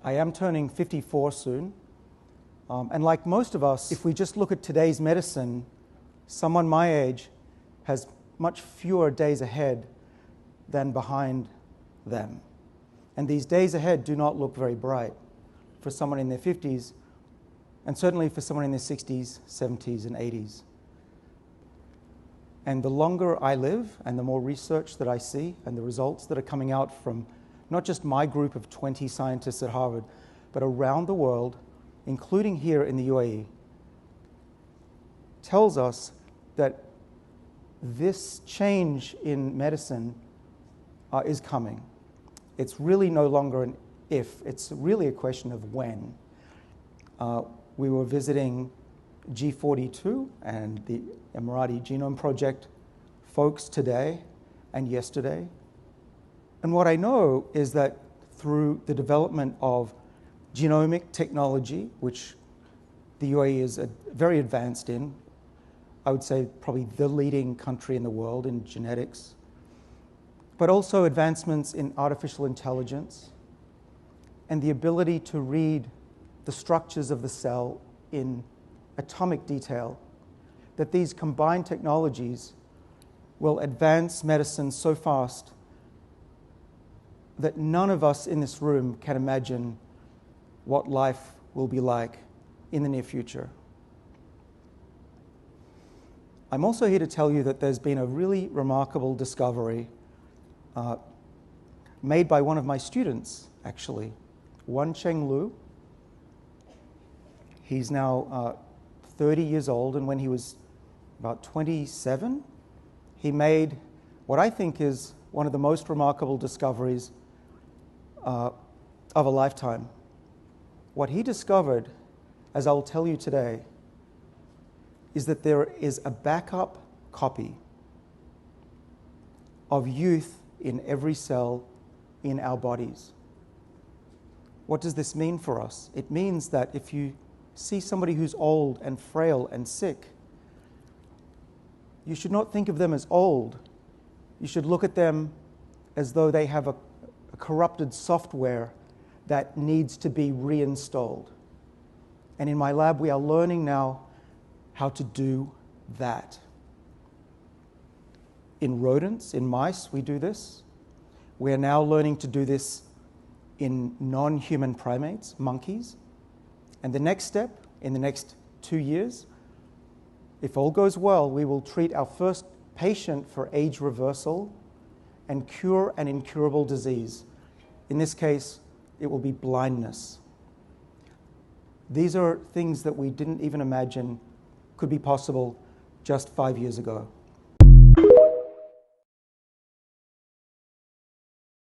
I am turning 54 soon. And like most of us, if we just look at today's medicine, someone my age has much fewer days ahead than behind them. And these days ahead do not look very bright for someone in their 50s, and certainly for someone in their 60s, 70s, and 80s. And the longer I live, and the more research that I see, and the results that are coming out from not just my group of 20 scientists at Harvard, but around the world, including here in the UAE, tells us that this change in medicine is coming. It's really no longer an if, it's really a question of when. We were visiting G42 and the Emirati Genome Project folks today and yesterday. And what I know is that through the development of genomic technology, which the UAE is very advanced in, I would say probably the leading country in the world in genetics, but also advancements in artificial intelligence and the ability to read the structures of the cell in atomic detail, that these combined technologies will advance medicine so fast that none of us in this room can imagine what life will be like in the near future. I'm also here to tell you that there's been a really remarkable discovery made by one of my students, actually, Wencheng Lu. He's now 30 years old, and when he was about 27, he made what I think is one of the most remarkable discoveries of a lifetime. What he discovered, as I'll tell you today, is that there is a backup copy of youth in every cell in our bodies. What does this mean for us? It means that if you see somebody who's old and frail and sick, you should not think of them as old. You should look at them as though they have a corrupted software that needs to be reinstalled. And in my lab, we are learning now how to do that. In rodents, in mice, we do this. We are now learning to do this in non-human primates, monkeys. And the next step, in the next 2 years, if all goes well, we will treat our first patient for age reversal and cure an incurable disease. In this case, it will be blindness. These are things that we didn't even imagine could be possible just 5 years ago.